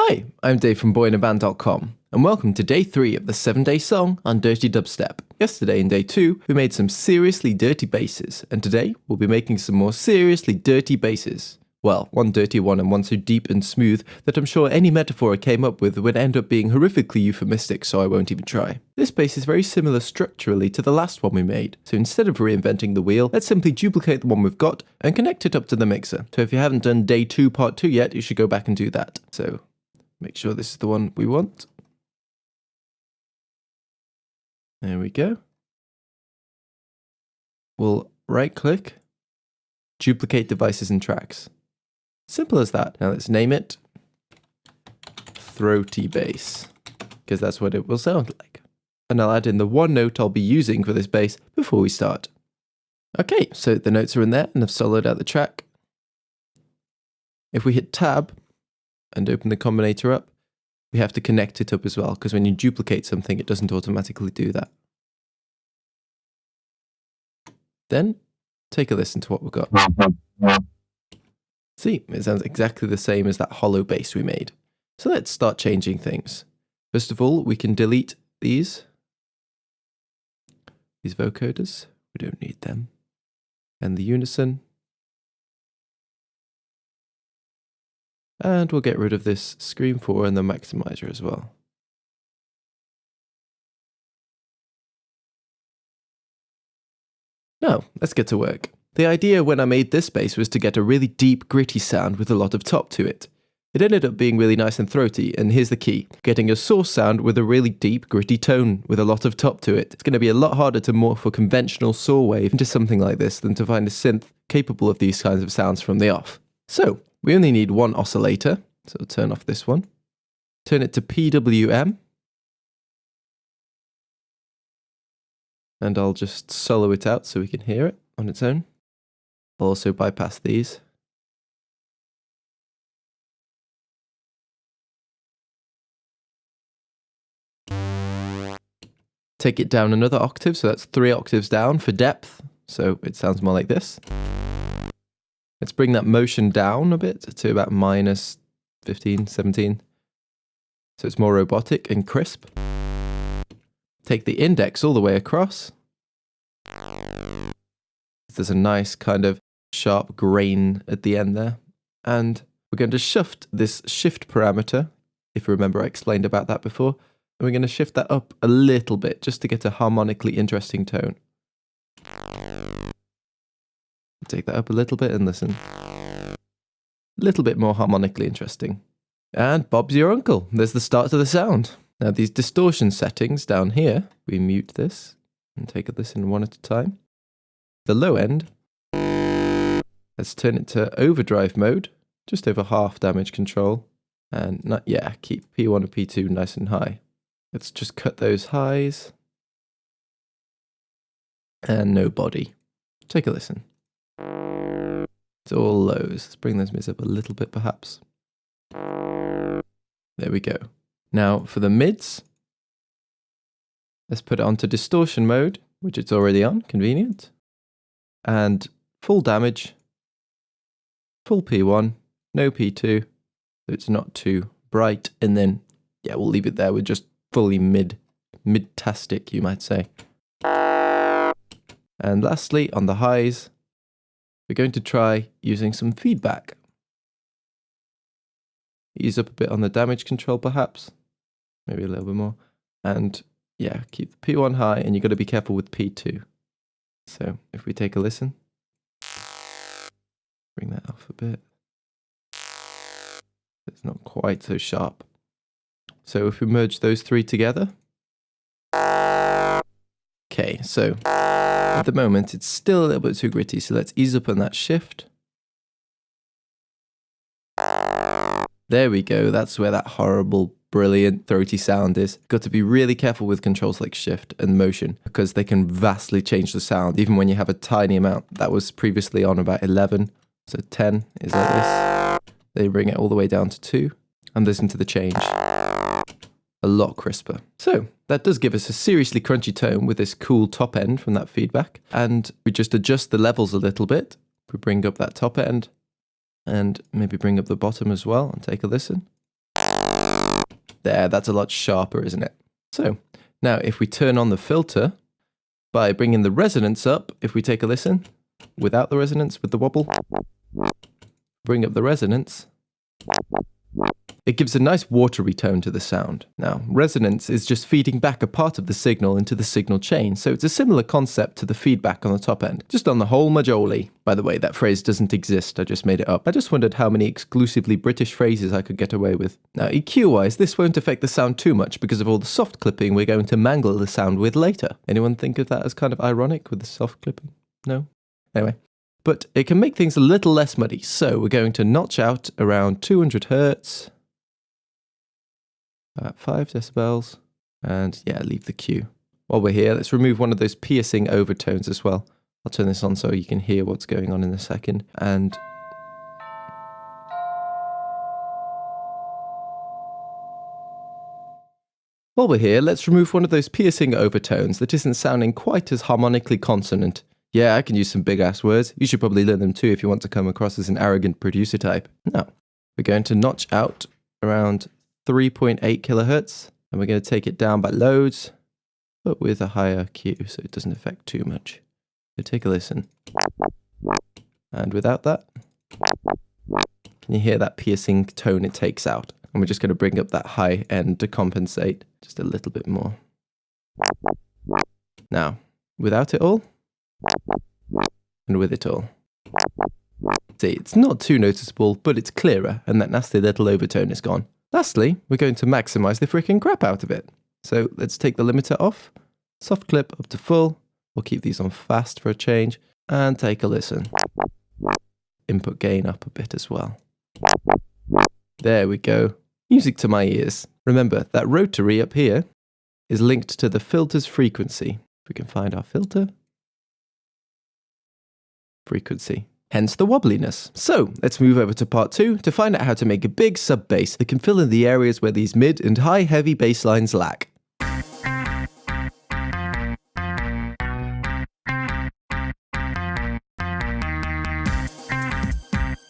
Hi, I'm Dave from boyinaband.com, and welcome to day 3 of the 7-day song on Dirty Dubstep. Yesterday in day 2, we made some seriously dirty basses, and today we'll be making some more seriously dirty basses. Well, one dirty one and one so deep and smooth that I'm sure any metaphor I came up with would end up being horrifically euphemistic, so I won't even try. This bass is very similar structurally to the last one we made, so instead of reinventing the wheel, let's simply duplicate the one we've got and connect it up to the mixer. So if you haven't done day 2 part 2 yet, you should go back and do that. So make sure this is the one we want. There we go. We'll right click, duplicate devices and tracks. Simple as that. Now let's name it throaty bass, because that's what it will sound like. And I'll add in the one note I'll be using for this bass before we start. Okay, so the notes are in there and I've soloed out the track. If we hit tab and open the combinator up, we have to connect it up as well, because when you duplicate something, it doesn't automatically do that. Then take a listen to what we've got. See, it sounds exactly the same as that hollow bass we made. So let's start changing things. First of all, we can delete these vocoders. We don't need them. And the unison. And we'll get rid of this Scream 4 and the maximizer as well. Now, let's get to work. The idea when I made this bass was to get a really deep, gritty sound with a lot of top to it. It ended up being really nice and throaty, and here's the key. Getting a source sound with a really deep, gritty tone with a lot of top to it. It's going to be a lot harder to morph a conventional saw wave into something like this than to find a synth capable of these kinds of sounds from the off. So, we only need one oscillator, so I'll turn off this one. Turn it to PWM. And I'll just solo it out so we can hear it on its own. I'll also bypass these. Take it down another octave, so that's 3 octaves down for depth, so it sounds more like this. Let's bring that motion down a bit to about minus 15, 17. So it's more robotic and crisp. Take the index all the way across. There's a nice kind of sharp grain at the end there. And we're going to shift this shift parameter. If you remember, I explained about that before. And we're going to shift that up a little bit just to get a harmonically interesting tone. Take that up a little bit and listen. A little bit more harmonically interesting. And Bob's your uncle. There's the start to the sound. Now these distortion settings down here, we mute this and take a listen one at a time. The low end, let's turn it to overdrive mode, just over half damage control. And keep P1 and P2 nice and high. Let's just cut those highs. And no body. Take a listen. It's all lows. Let's bring those mids up a little bit perhaps. There we go. Now for the mids, let's put it onto distortion mode, which it's already on, convenient. And full damage, full P1, no P2, so it's not too bright. And then, we'll leave it there with just fully mid-tastic, you might say. And lastly, on the highs, we're going to try using some feedback. Ease up a bit on the damage control perhaps, maybe a little bit more. And keep the P1 high, and you've got to be careful with P2. So if we take a listen, bring that off a bit. It's not quite so sharp. So if we merge those 3 together. Okay, so at the moment it's still a little bit too gritty, so let's ease up on that shift. There we go, that's where that horrible, brilliant, throaty sound is. Got to be really careful with controls like shift and motion, because they can vastly change the sound, even when you have a tiny amount. That was previously on about 11, so 10 is like this. They bring it all the way down to 2, and listen to the change. A lot crisper. So that does give us a seriously crunchy tone with this cool top end from that feedback. And we just adjust the levels a little bit. We bring up that top end and maybe bring up the bottom as well and take a listen. There, that's a lot sharper, isn't it? So, now if we turn on the filter by bringing the resonance up, if we take a listen, without the resonance, with the wobble, bring up the resonance, it gives a nice watery tone to the sound. Now, resonance is just feeding back a part of the signal into the signal chain, so it's a similar concept to the feedback on the top end, just on the whole majoli. By the way, that phrase doesn't exist, I just made it up. I just wondered how many exclusively British phrases I could get away with. Now, EQ-wise, this won't affect the sound too much because of all the soft clipping we're going to mangle the sound with later. Anyone think of that as kind of ironic with the soft clipping? No? Anyway. But it can make things a little less muddy, so we're going to notch out around 200 Hertz, about 5 decibels, and yeah, leave the Q. While we're here, let's remove one of those piercing overtones as well. I'll turn this on so you can hear what's going on in a second. And while we're here, let's remove one of those piercing overtones that isn't sounding quite as harmonically consonant. Yeah, I can use some big-ass words. You should probably learn them too if you want to come across as an arrogant producer type. Now, we're going to notch out around 3.8 kilohertz, and we're going to take it down by loads, but with a higher Q, so it doesn't affect too much. So take a listen. And without that, can you hear that piercing tone it takes out? And we're just going to bring up that high end to compensate just a little bit more. Now, without it all, and with it all. See, it's not too noticeable, but it's clearer, and that nasty little overtone is gone. Lastly, we're going to maximize the freaking crap out of it. So let's take the limiter off, soft clip up to full, we'll keep these on fast for a change, and take a listen. Input gain up a bit as well. There we go. Music to my ears. Remember, that rotary up here is linked to the filter's frequency. If we can find our filter. Frequency. Hence the wobbliness. So let's move over to part 2 to find out how to make a big sub bass that can fill in the areas where these mid and high heavy bass lines lack.